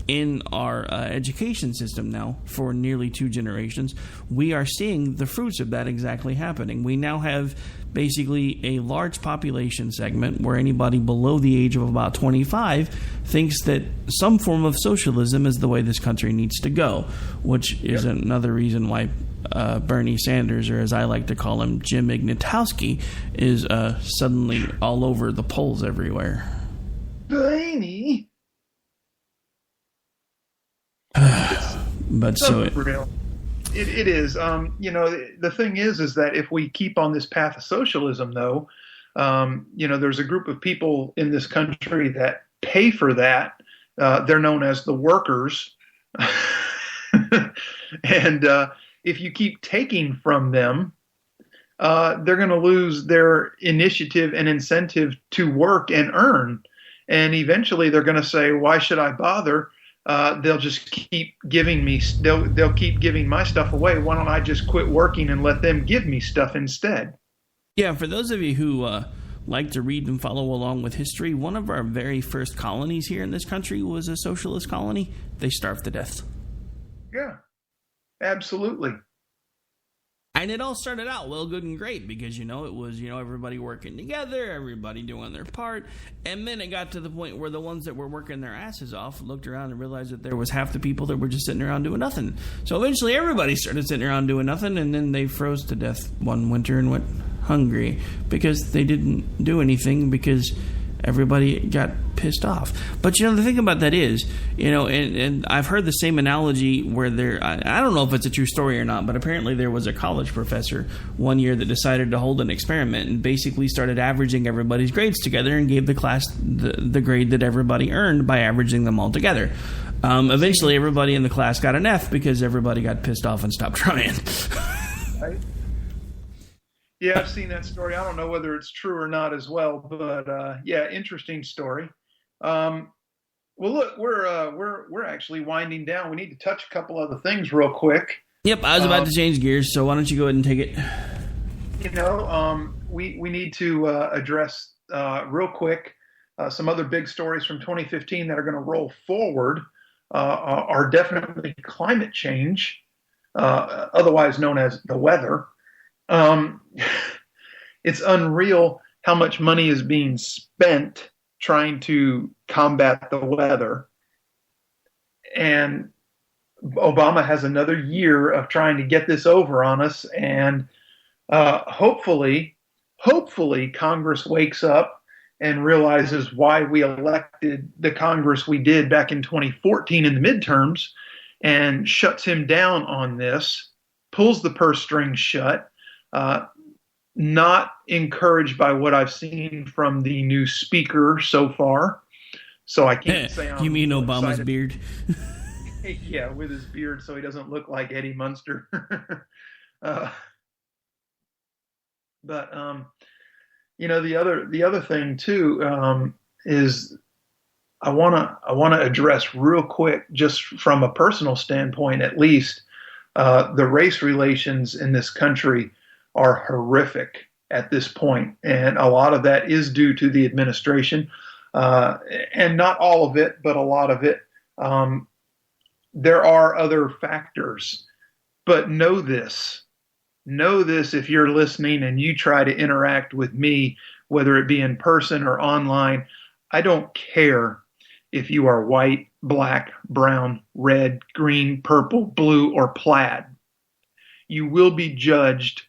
in our education system now for nearly 2 generations, we are seeing the fruits of that exactly happening. We now have basically a large population segment where anybody below the age of about 25 thinks that some form of socialism is the way this country needs to go, which is another reason why Bernie Sanders, or as I like to call him, Jim Ignatowski, is suddenly all over the polls everywhere. Bernie. But so real. It is. You know, the thing is that if we keep on this path of socialism, though, you know, there's a group of people in this country that pay for that. They're known as the workers. And if you keep taking from them, they're going to lose their initiative and incentive to work and earn. And eventually they're going to say, why should I bother? They'll just keep giving me, they'll keep giving my stuff away. Why don't I just quit working and let them give me stuff instead? Yeah, for those of you who like to read and follow along with history, one of our very first colonies here in this country was a socialist colony. They starved to death. Yeah, absolutely. And it all started out well, good and great because, you know, it was, you know, everybody working together, everybody doing their part. And then it got to the point where the ones that were working their asses off looked around and realized that there was half the people that were just sitting around doing nothing. So eventually everybody started sitting around doing nothing, and then they froze to death one winter and went hungry because they didn't do anything because everybody got pissed off. But, you know, the thing about that is, you know, and I've heard the same analogy where I don't know if it's a true story or not, but apparently there was a college professor one year that decided to hold an experiment and basically started averaging everybody's grades together and gave the class the grade that everybody earned by averaging them all together. Eventually everybody in the class got an F because everybody got pissed off and stopped trying. Right. Yeah, I've seen that story. I don't know whether it's true or not as well, but yeah, interesting story. Well, look, we're actually winding down. We need to touch a couple other things real quick. Yep, I was about to change gears, so why don't you go ahead and take it? You know, we need to address real quick some other big stories from 2015 that are going to roll forward. Are definitely climate change, otherwise known as the weather. It's unreal how much money is being spent trying to combat the weather. And Obama has another year of trying to get this over on us. And hopefully Congress wakes up and realizes why we elected the Congress we did back in 2014 in the midterms and shuts him down on this, pulls the purse strings shut. Not encouraged by what I've seen from the new speaker so far. So I can't say I'm You mean Obama's excited. beard? Yeah, with his beard so he doesn't look like Eddie Munster. But you know, the other thing too is I want to address real quick, just from a personal standpoint, at least, the race relations in this country are horrific at this point, and a lot of that is due to the administration, and not all of it, but a lot of it. There are other factors, but know this if you're listening and you try to interact with me, whether it be in person or online. I don't care if you are white, black, brown, red, green, purple, blue, or plaid. You will be judged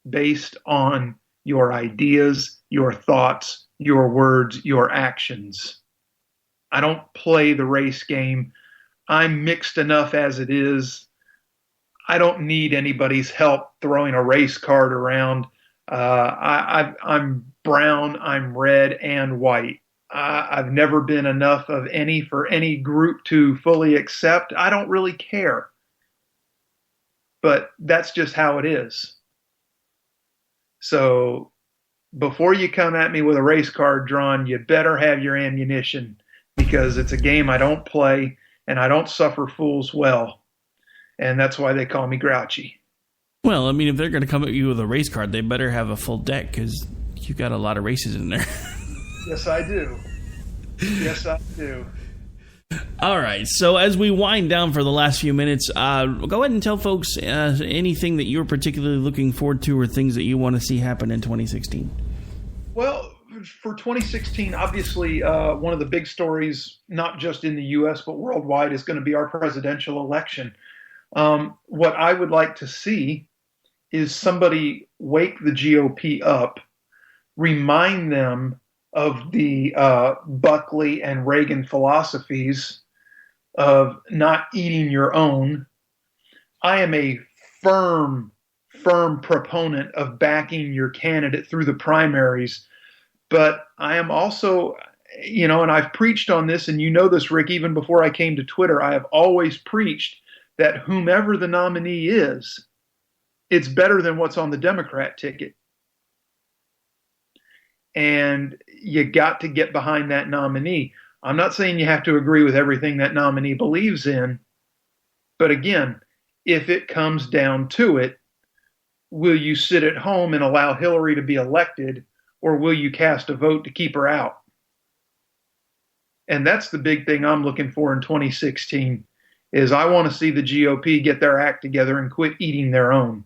based on your ideas, your thoughts, your words, your actions. I don't play the race game. I'm mixed enough as it is. I don't need anybody's help throwing a race card around. I'm brown, I'm red, and white. I've never been enough of any for any group to fully accept. I don't really care. But that's just how it is. So before you come at me with a race card drawn, you better have your ammunition, because it's a game I don't play, and I don't suffer fools well. And that's why they call me Grouchy. Well, I mean, if they're going to come at you with a race card, they better have a full deck, because you got a lot of races in there. Yes, I do. Yes, I do. All right, so as we wind down for the last few minutes, go ahead and tell folks anything that you're particularly looking forward to or things that you want to see happen in 2016. Well, for 2016, obviously, one of the big stories, not just in the U.S., but worldwide, is going to be our presidential election. What I would like to see is somebody wake the GOP up, remind them of the Buckley and Reagan philosophies of not eating your own. I am a firm proponent of backing your candidate through the primaries, but I am also, and I've preached on this, and you know this, Rick, even before I came to Twitter, I have always preached that whomever the nominee is, it's better than what's on the Democrat ticket. And you got to get behind that nominee. I'm not saying you have to agree with everything that nominee believes in, but again, if it comes down to it, will you sit at home and allow Hillary to be elected, or will you cast a vote to keep her out? And that's the big thing I'm looking for in 2016, is I want to see the GOP get their act together and quit eating their own.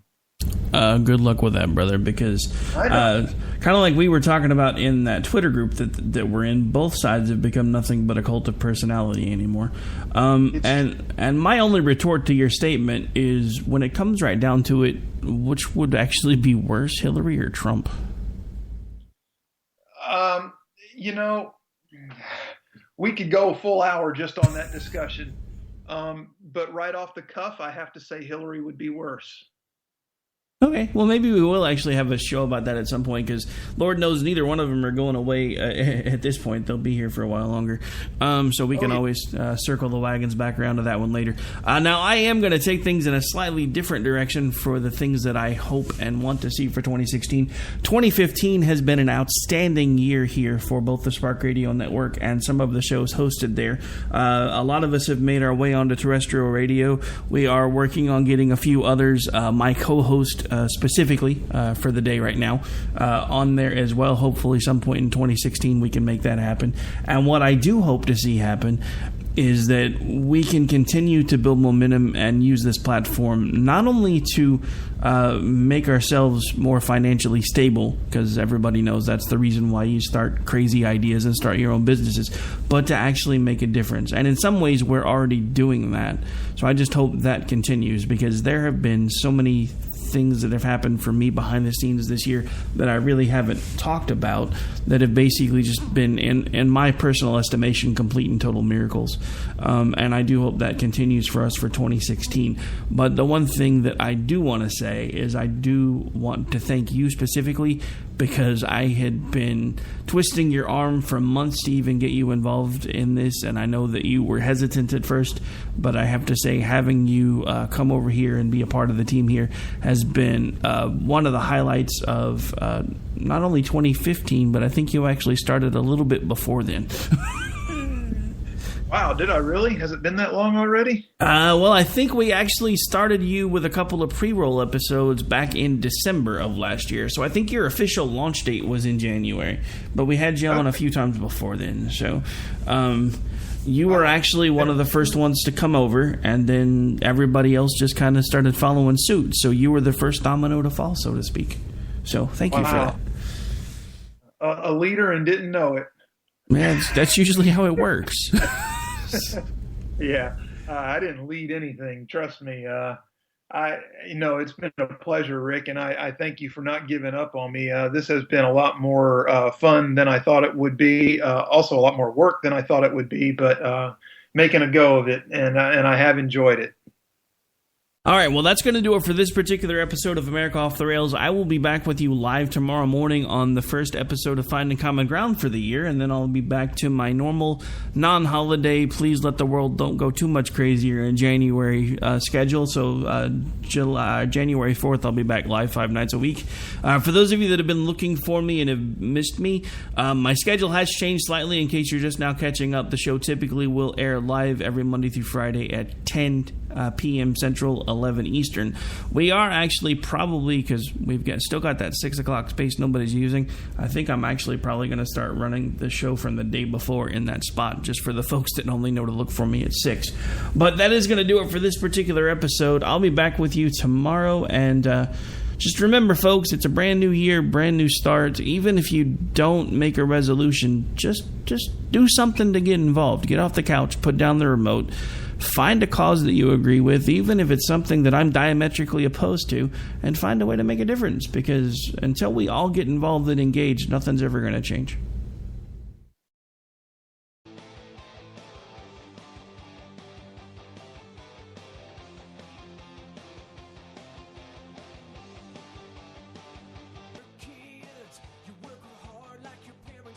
Good luck with that, brother, because kind of like we were talking about in that Twitter group that we're in, both sides have become nothing but a cult of personality anymore. And my only retort to your statement is, when it comes right down to it, which would actually be worse, Hillary or Trump? We could go a full hour just on that discussion. But right off the cuff, I have to say Hillary would be worse. Okay, well, maybe we will actually have a show about that at some point, because Lord knows neither one of them are going away at this point. They'll be here for a while longer. So we can always circle the wagons back around to that one later. Now, I am going to take things in a slightly different direction for the things that I hope and want to see for 2016. 2015 has been an outstanding year here for both the Spark Radio Network and some of the shows hosted there. A lot of us have made our way onto terrestrial radio. We are working on getting a few others. My co-host specifically for the day right now on there as well. Hopefully some point in 2016 we can make that happen. And what I do hope to see happen is that we can continue to build momentum and use this platform not only to make ourselves more financially stable, because everybody knows that's the reason why you start crazy ideas and start your own businesses, but to actually make a difference. And in some ways we're already doing that. So I just hope that continues, because there have been so many things that have happened for me behind the scenes this year that I really haven't talked about, that have basically just been, in my personal estimation, complete and total miracles. And I do hope that continues for us for 2016. But the one thing that I do want to say is I do want to thank you specifically, because I had been twisting your arm for months to even get you involved in this, and I know that you were hesitant at first, but I have to say, having you come over here and be a part of the team here has been one of the highlights of not only 2015, but I think you actually started a little bit before then. Wow, did I really? Has it been that long already? Well, I think we actually started you with a couple of pre-roll episodes back in December of last year. So I think your official launch date was in January. But we had you on a few times before then. So you were actually one of the first ones to come over, and then everybody else just kind of started following suit. So you were the first domino to fall, so to speak. So thank you for that. A leader and didn't know it. Man, that's usually how it works. Yeah, I didn't lead anything. Trust me. It's been a pleasure, Rick, and I thank you for not giving up on me. This has been a lot more fun than I thought it would be. Also, a lot more work than I thought it would be, but making a go of it, and I have enjoyed it. All right, well, that's going to do it for this particular episode of America Off the Rails. I will be back with you live tomorrow morning on the first episode of Finding Common Ground for the year, and then I'll be back to my normal non-holiday, please let the world don't go too much crazier in January schedule. So January 4th, I'll be back live 5 nights a week. For those of you that have been looking for me and have missed me, my schedule has changed slightly. In case you're just now catching up, the show typically will air live every Monday through Friday at 10 p.m. Central, 11 Eastern. We are actually probably, because we've still got that 6 o'clock space nobody's using, I think I'm actually probably going to start running the show from the day before in that spot, just for the folks that only know to look for me at 6. But that is going to do it for this particular episode. I'll be back with you tomorrow, and just remember, folks, it's a brand new year, brand new start. Even if you don't make a resolution, just do something to get involved. Get off the couch, put down the remote, find a cause that you agree with, even if it's something that I'm diametrically opposed to, and find a way to make a difference, because until we all get involved and engaged, nothing's ever going to change.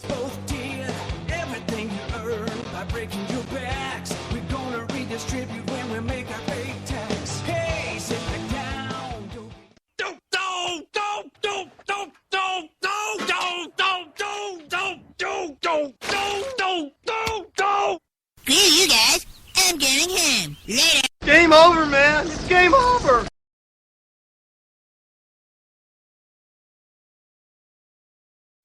Both did everything you earned by breaking your backs. We're gonna redistribute when we make our big tax. Hey, sit back down. Screw you guys. I'm going home. Later. Game over, man. It's game over.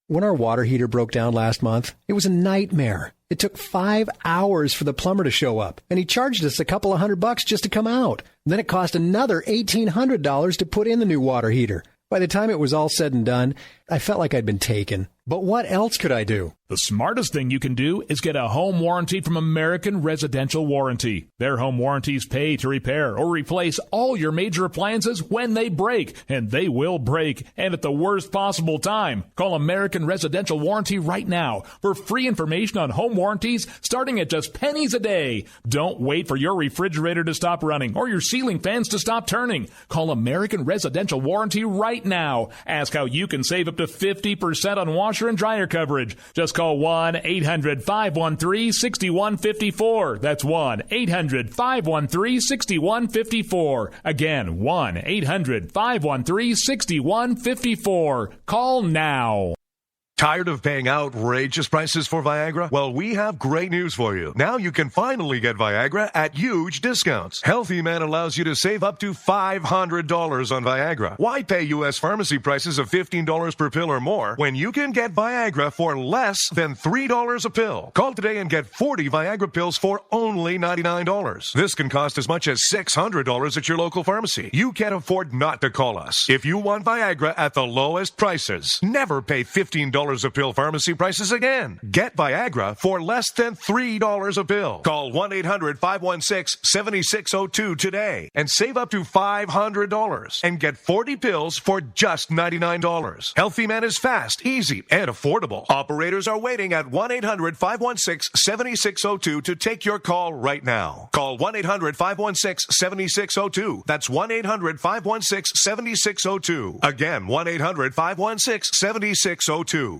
When our water heater broke down last month, it was a nightmare. It took 5 hours for the plumber to show up, and he charged us a couple of $100 just to come out. Then it cost another $1,800 to put in the new water heater. By the time it was all said and done, I felt like I'd been taken. But what else could I do? The smartest thing you can do is get a home warranty from American Residential Warranty. Their home warranties pay to repair or replace all your major appliances when they break, and they will break, and at the worst possible time. Call American Residential Warranty right now for free information on home warranties starting at just pennies a day. Don't wait for your refrigerator to stop running or your ceiling fans to stop turning. Call American Residential Warranty right now. Ask how you can save up to 50% on washer and dryer coverage. Just call 1-800-513-6154. That's 1-800-513-6154. Again, 1-800-513-6154. Call now. Tired of paying outrageous prices for Viagra? Well, we have great news for you. Now you can finally get Viagra at huge discounts. Healthy Man allows you to save up to $500 on Viagra. Why pay U.S. pharmacy prices of $15 per pill or more when you can get Viagra for less than $3 a pill? Call today and get 40 Viagra pills for only $99. This can cost as much as $600 at your local pharmacy. You can't afford not to call us. If you want Viagra at the lowest prices, never pay $15 a pill pharmacy prices again. Get Viagra for less than $3 a pill. Call 1-800-516-7602 today and save up to $500 and get 40 pills for just $99. Healthy Man is fast, easy, and affordable. Operators are waiting at 1-800-516-7602 to take your call right now. Call 1-800-516-7602. That's 1-800-516-7602. Again, 1-800-516-7602.